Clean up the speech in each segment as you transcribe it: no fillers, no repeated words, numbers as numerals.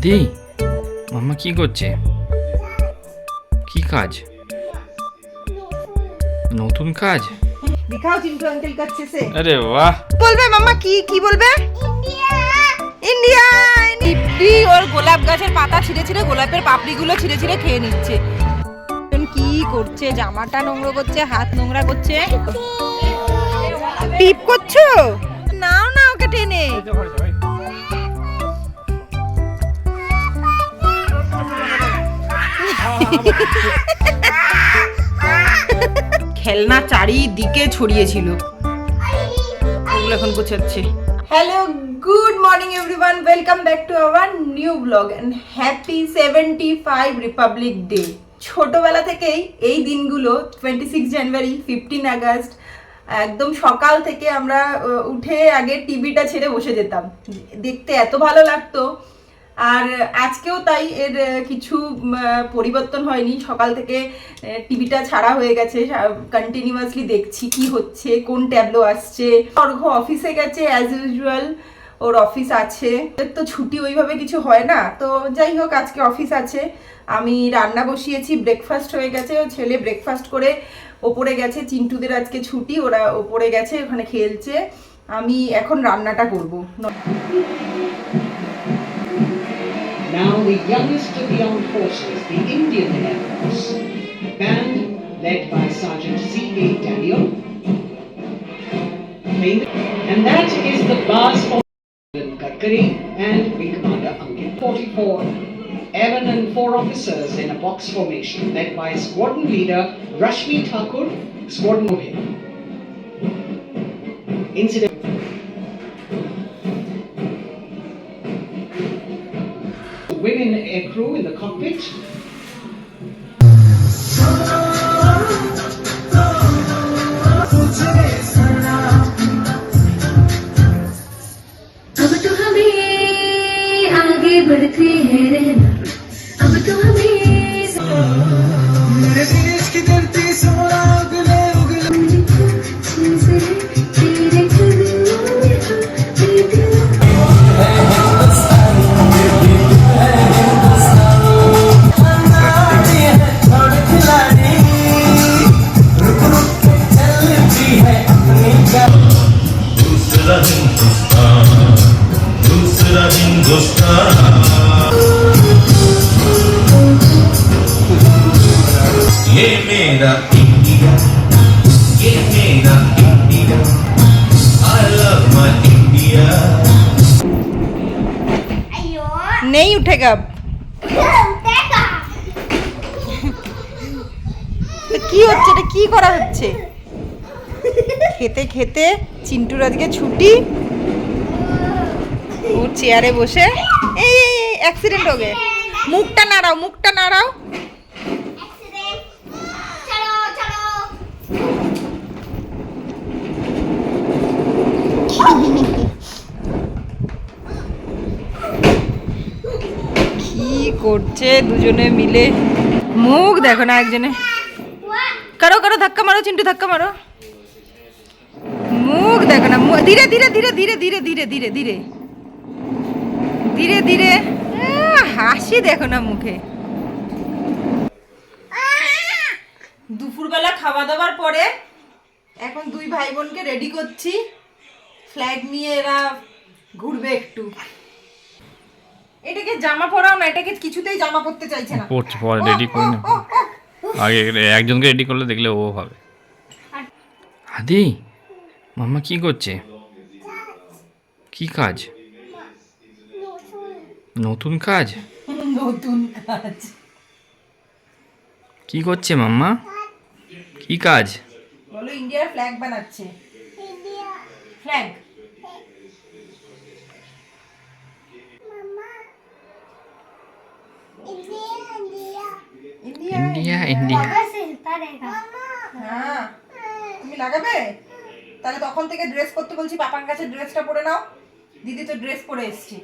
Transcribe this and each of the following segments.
আদি মাম্মা কি করছে? কি কাজ? নতুন কাজ? दिखाओ चिंटू अंकल का अच्छे से। अरे वाह। বলবে মাম্মা কি বলবে? ইন্ডিয়া। টিপি ওর গোলাপ গাছের পাতা ছিঁড়ে ছিঁড়ে গোলাপের পাপড়িগুলো ছিঁড়ে ছিঁড়ে খেয়ে নিচ্ছে। কি করছে? জামাটা নোংরা করছে, হাত নোংরা করছে। টিপ করছো? নাও না ওকে টেনে। খেলনা চারিদিকে ছড়িয়েছিল, ওগুলো এখন গোছাচ্ছে। Hello, good morning everyone, welcome back to our new blog and happy 75 republic day. ছোটবেলা থেকেই এই দিনগুলো 26 জানুয়ারি, 15 আগস্ট একদম সকাল থেকে আমরা উঠে আগে টিভিটা ছেড়ে বসে যেতাম, দেখতে এত ভালো লাগতো। আর আজকেও তাই, এর কিছু পরিবর্তন হয়নি। সকাল থেকে টিভিটা ছাড়া হয়ে গেছে, কন্টিনিউয়াসলি দেখছি কি হচ্ছে, কোন ট্যাবলো আসছে। অর্ঘ অফিসে গেছে অ্যাজ ইউজুয়াল, ওর অফিস আছে, তো ছুটি ওইভাবে কিছু হয় না। তো যাই হোক, আজকে অফিস আছে। আমি রান্না বসিয়েছি, ব্রেকফাস্ট হয়ে গেছে, ছেলে ব্রেকফাস্ট করে ওপরে গেছে। চিন্টুদের আজকে ছুটি, ওরা ওপরে গেছে, ওখানে খেলছে। আমি এখন রান্নাটা করবো। Now the youngest of the armed forces, the Indian Air Force, band led by Sergeant C.A. Daniel, and that is the bars for Gadkari and Wing Commander Ankit. 44 airmen and 4 officers in a box formation led by squadron leader Rashmi Thakur, squadron Mohit. Incident women aircrew in the cockpit. अब तो हमें आगे बढ़ते हैं रहना, अब तो हमें मेरे देश की धरती सोना उगले उगले तेरे कदमों में ये मेरा इंडिया, ये मेरा India, I love my India. नहीं उठेगा अब। কি হচ্ছে এটা? কি করা হচ্ছে? খেতে খেতে চিন্টুর আজকে ছুটি, ও চেয়ারে বসে। এই অ্যাক্সিডেন্ট হয়ে গে। মুখটা নাড়াও, মুখটা নাড়াও। কি করছে দুজনে মিলে? মুখ দেখো না একজনে। করো করো, ধাক্কা মারো চিন্টু, ধাক্কা মারো। মুখ দেখো না, ধীরে ধীরে ধীরে ধীরে ধীরে ধীরে ধীরে ধীরে ধীরে ধীরে। হাসি দেখো না মুখে। দুপুরবেলা খাওয়া দাওয়ার পরে এখন দুই ভাই বোনকে রেডি করছি, ফ্ল্যাগ নিয়ে এরা ঘুরবে একটু। এটাকে জামা পরাও না, এটাকে কিছুতেই জামা পরতে চাইছে না। পড়ছে, পরে রেডি করে না। আগে একজনকে রেডি করলে দেখলে ও হবে। আদি মাম্মা কি করছে? কি কাজ? নতুন কাজ? নতুন কাজ কি করছে মাম্মা? কি কাজ? বলো, ইন্ডিয়ার ফ্ল্যাগ বানাচ্ছে। Flag India India. হ্যাঁ, তুমি লাগাবে? তাহলে তখন থেকে ড্রেস করতে বলছি, পাপার কাছে ড্রেসটা পরে নাও। দিদি তো ড্রেস পরে এসেছি।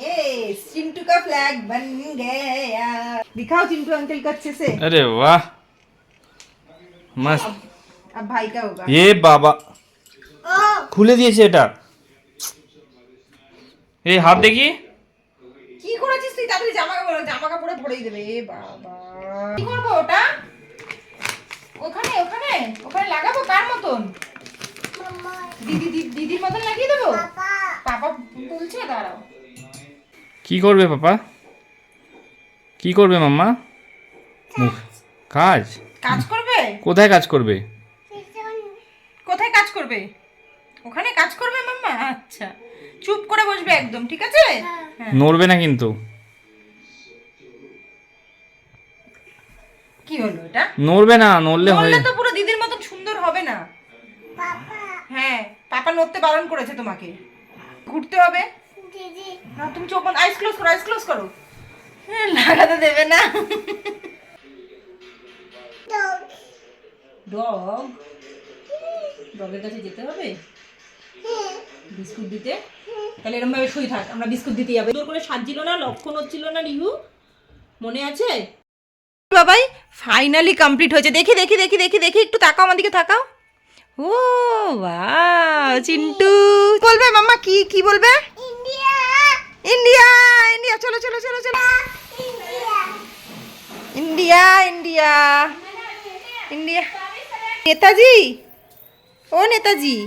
यस, चिंटू का फ्लैग बन गया। दिखाओ चिंटू अंकल का अच्छे से। अरे वाह, मस्त। अब भाई का होगा। ये बाबा খুলে দিয়েছে এটা। এই হাত দেখি। কি করেছিস তুই? তাড়াতাড়ি জামা কাপড়ে ভরেই দেবে। এ বাবা, কি করবো ওটা? ওখানে ওখানে ওখানে লাগাবো কার মতন? দিদির মতন লাগিয়ে দেবো? পাপা বলছে, দাঁড়াও। কি করবে পাপা? কি করবে মাম্মা? কাজ কাজ করবে? কোথায় কাজ করবে? কোথায় কাজ করবে? ওখানে কাজ করবে মাম্মা? আচ্ছা, চুপ করে বসবে একদম, ঠিক আছে? হ্যাঁ। নড়বে না কিন্তু। কি হলো এটা? নড়বে না, নড়লে হয়। নড়লে তো পুরো দিদির মতন সুন্দর হবে না। হ্যাঁ, পাপা নড়তে বারণ করেছে তোমাকে। ঘুরতে হবে। না, তুমি চোখ বন্ধ, আইস ক্লোজ করো, আইস ক্লোজ করো। হ্যাঁ, লাগাতে দেবে না। ডগ, ডগের কাছে যেতে হবে বিস্কুট দিতে। তাহলে এরকম ভাবে শুয়ে থাক, আমরা বিস্কুট দিতে যাবো। জোর করে সাজছিল না, লক্ষণ হচ্ছিল না রিহু, মনে আছে? বাবাই ফাইনালি কমপ্লিট হয়েছে। দেখি দেখি দেখি দেখি দেখি, একটু তাকাও আমার দিকে, তাকাও। ও বাহ, চিন্টু বলবে মাম্মা। কি কি বলবে? ইন্ডিয়া ইন্ডিয়া ইন্ডিয়া, চলো চলো চলো চলো। India India India. নেতাজি, ও নেতাজি,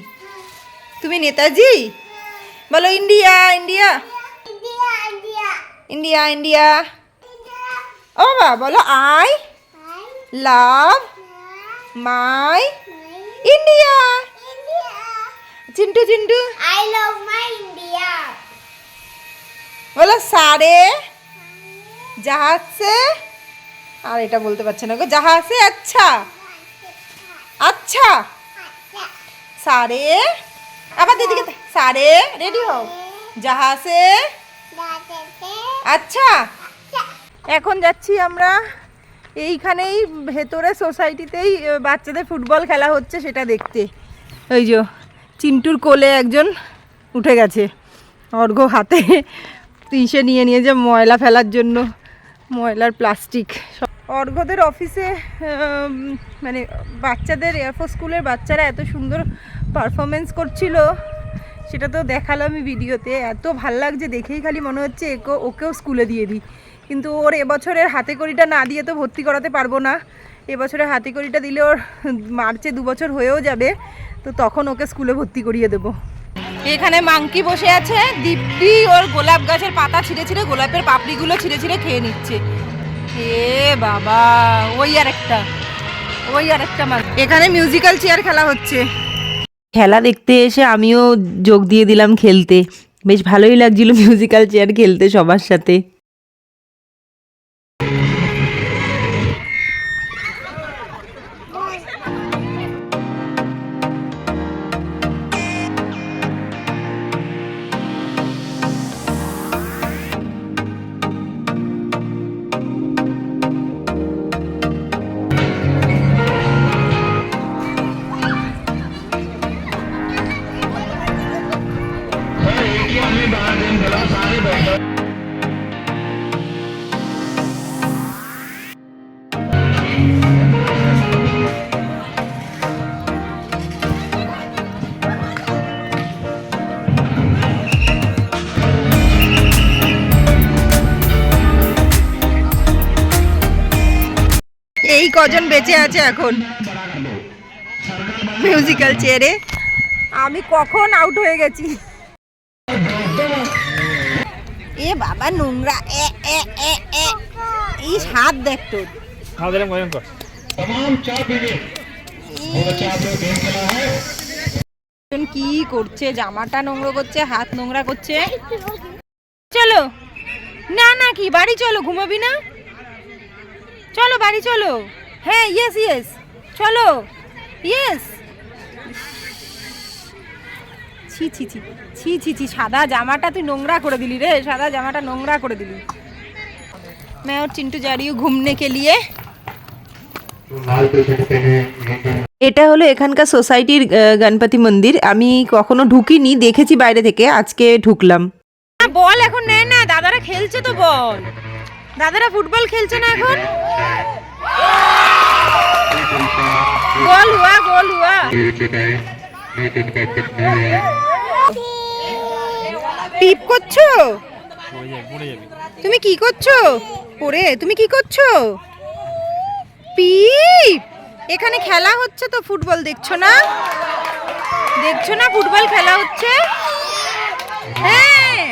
তুমি নেতাজি বলো। India India India India. ও বাবা বলো, I love my India. Chintu Chintu, I love my India. বলো সারে জাহাজ সে, আর এটা বলতে পারছে না গো, জাহাজ সে আচ্ছা আচ্ছা সারে, আবার দিদিকে সারে, রেডি হও, জাহাজ সে আচ্ছা। এখন যাচ্ছি আমরা এইখানেই ভেতরে সোসাইটিতেই বাচ্চাদের ফুটবল খেলা হচ্ছে সেটা দেখতে। ওই যে চিন্টুর কোলে একজন উঠে গেছে, অর্ঘ্য হাতে ইসে নিয়ে নিয়েছে ময়লা ফেলার জন্য, ময়লার প্লাস্টিক। অর্ঘ্যদের অফিসে মানে বাচ্চাদের এয়ারফোর্স স্কুলের বাচ্চারা এত সুন্দর পারফরমেন্স করছিল, সেটা তো দেখালো আমি ভিডিওতে। এত ভাল লাগছে দেখেই, খালি মনে হচ্ছে ওকেও স্কুলে দিয়ে দিই। কিন্তু ওর এবছরের হাতে কড়িটা না দিয়ে তো ভর্তি করাতে পারবো না। এবছরের হাতে কড়িটা দিলে ওর মার্চে 2 বছর হয়েও যাবে, তো তখন ওকে স্কুলে ভর্তি করিয়ে দেবো। এখানে মাংকি বসে আছে, দীপ্তি ওর গোলাপ গাছের পাতা ছিঁড়ে ছিঁড়ে, গোলাপের পাপড়িগুলো ছিঁড়ে ছিঁড়ে খেয়ে নিচ্ছে। এ বাবা, ওই আর একটা মাছ। এখানে মিউজিক্যাল চেয়ার খেলা হচ্ছে। খেলা দেখতে এসে আমিও যোগ দিয়ে দিলাম খেলতে। বেশ ভালোই লাগছিল মিউজিক্যাল চেয়ার খেলতে সবার সাথে। এই কজন বেঁচে আছে এখন মিউজিক্যাল চেয়ারে। আমি কখন আউট হয়ে গেছি। এ বাবা নোংরা, এই হাত দেখ তোর। কি করছে, জামাটা নোংরা করছে, হাত নোংরা করছে। চলো না না, কি বাড়ি চলো, ঘুমাবি না? চলো বাড়ি চলো। হ্যাঁ ইয়েস ইয়েস, চলো ইয়েস। ছি ছি ছি ছি ছি ছি, সাদা জামাটা তুই নোংরা করে দিলি রে, সাদা জামাটা নোংরা করে দিলি। मैं और चिंटू जा रही हूँ घूमने के लिए। এটা হলো এখানকার সোসাইটির গণপতি মন্দির। আমি কখনো ঢুকিনি, দেখেছি বাইরে থেকে, আজকে ঢুকলাম। বল এখন নেয় না, দাদারা খেলছে তো, বল দাদারা ফুটবল খেলছে না এখন। গোল হুয়া গোল হুয়া। পিপ করছো? পড়ে যাবি। তুমি কি করছো? তুমি কি করছো? পিপ, এখানে খেলা হচ্ছে তো, ফুটবল দেখছো না? ফুটবল খেলা হচ্ছে। হ্যাঁ,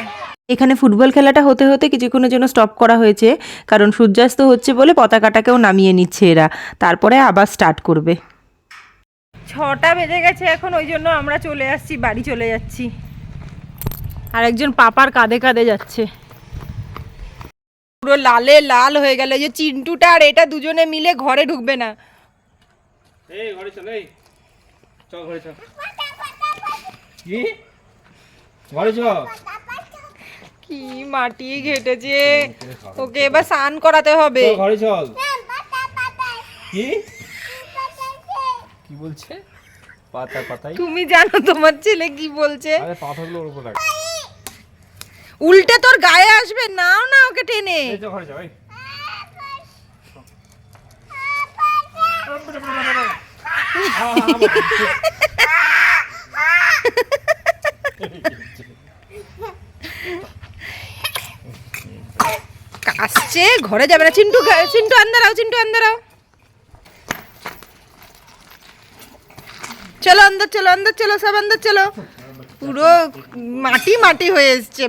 এখানে ফুটবল খেলাটা হতে হতে কিছুক্ষণের জন্য স্টপ করা হয়েছে, কারণ সূর্যাস্ত হচ্ছে বলে পতাকাটাকেও নামিয়ে নিচ্ছে এরা, তারপরে আবার স্টার্ট করবে। 6টা বেজে গেছে এখন, ওই জন্য আমরা চলে আসছি, বাড়ি চলে যাচ্ছি। আর একজন পাপার কাঁধে কাঁধে যাচ্ছে, পুরো লালে লাল হয়ে গেল। এই যে চিন্টুটা আর এটা দুজনে মিলে ঘরে ঢুকবে না। এই ঘরে চল, এই চল ঘরে চল। কি ঘরে চল? কি মাটি ঘেটেছে, ওকে এবার স্নান করাতে হবে। ঘরে চল। কি কি বলছে? পাতা পাতাই। তুমি জানো তোমার ছেলে কি বলছে? আরে পাতাগুলো ওর উপর রাখ। উল্টে তোর গায়ে আসবে, নাও না ওকে টেনে। এই চল ঘরে চল। এই কাশছে, ঘরে যাবে না। চিন্টু চিন্টু আন্দার আও, চিন্টু আন্দার আও। চলো अंदर চলো, अंदर চলো, সব अंदर চলো। পুরো মাটি মাটি হয়ে এসছে,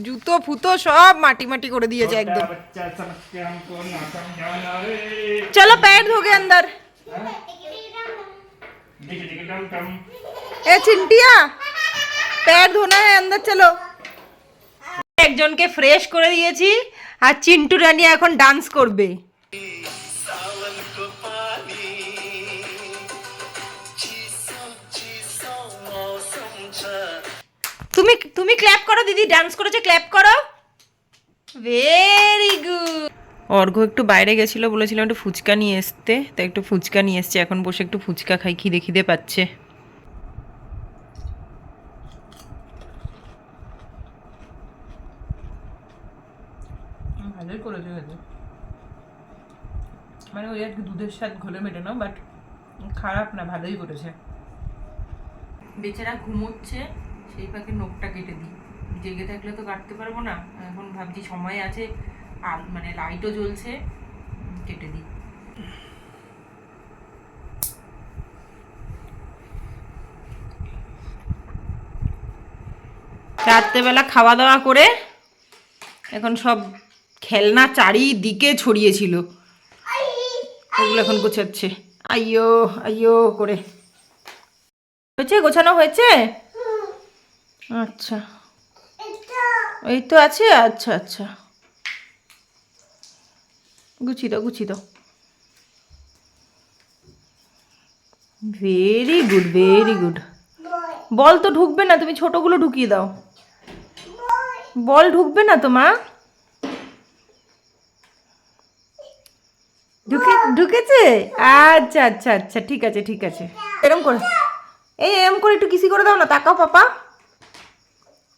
জুতো ফুতো সব মাটি মাটি করে দিয়েছে একদম। চলো पैर धो के अंदर। ए चिंटिया, पैर धोना है, अंदर चलो। একজনকে ফ্রেশ করে দিয়েছি, আর চিন্টু রানী এখন ডান্স করবে। তুমি ক্ল্যাপ করো দিদি, ডান্স করেছে, ক্ল্যাপ করো। Very good. অর্ঘ্য একটু বাইরে গেছিল, বলেছিলাম একটু ফুচকা নিয়ে আসতে, তাই একটু ফুচকা নিয়ে এসছে। এখন বসে একটু ফুচকা খাই, খিদে খিদে পাচ্ছে। ভালোই করেছে খেতে, মানে ওই আর কি দুধের স্বাদ ঘোলে মেটানো, বাট খারাপ না, ভালোই করেছে। বেচারা ঘুমোচ্ছে, সেই পাখি নখটা কেটে দিই। জেগে থাকলে তো কাটতে পারবো না, এখন ভাবছি সময় আছে, আর মানে লাইটও জ্বলছে, কেটে দিই। রাত্রেবেলা খাওয়া দাওয়া করে এখন সব খেলনা চারিদিকে ছড়িয়েছিল, ওগুলো এখন গোছাচ্ছে। আইয়ো আইয়ো করে। হয়েছে, গোছানো হয়েছে? আচ্ছা, এই তো আছে। আচ্ছা আচ্ছা, গুছিয়ে দাও, গুছিয়ে দাও। Very good, very good. Ball তো ঢুকবে না, তুমি ছোটগুলো ঢুকিয়ে দাও। বল ঢুকবে না তো মা? ঢুকেছে? আচ্ছা আচ্ছা আচ্ছা, ঠিক আছে ঠিক আছে। এরম করে, এরম করে একটু কিসি করে দাও না। তাকাও পাপা,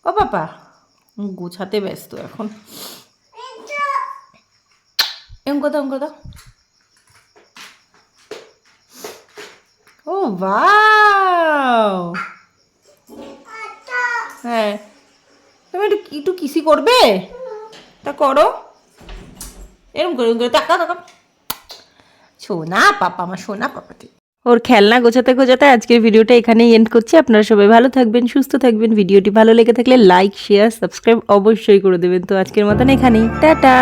ও পাপা, গোছাতে ব্যস্ত এখন। এরম করে দাও, এরম করে দাও। ও ওয়াও, হ্যাঁ। তুমি একটু কিসি করবে? তা করো, এরকম করে তাকা তাকা। সোনা পাপা, আমার সোনা পাপাটি। ওর খেলনা গোছাতে গোছাতে আজকের ভিডিওটা এখানেই এন্ড করছি। আপনারা সবাই ভালো থাকবেন, সুস্থ থাকবেন। ভিডিওটি ভালো লেগে থাকলে লাইক, শেয়ার, সাবস্ক্রাইব অবশ্যই করে দেবেন। তো আজকের মতন এখানেই, টাটা।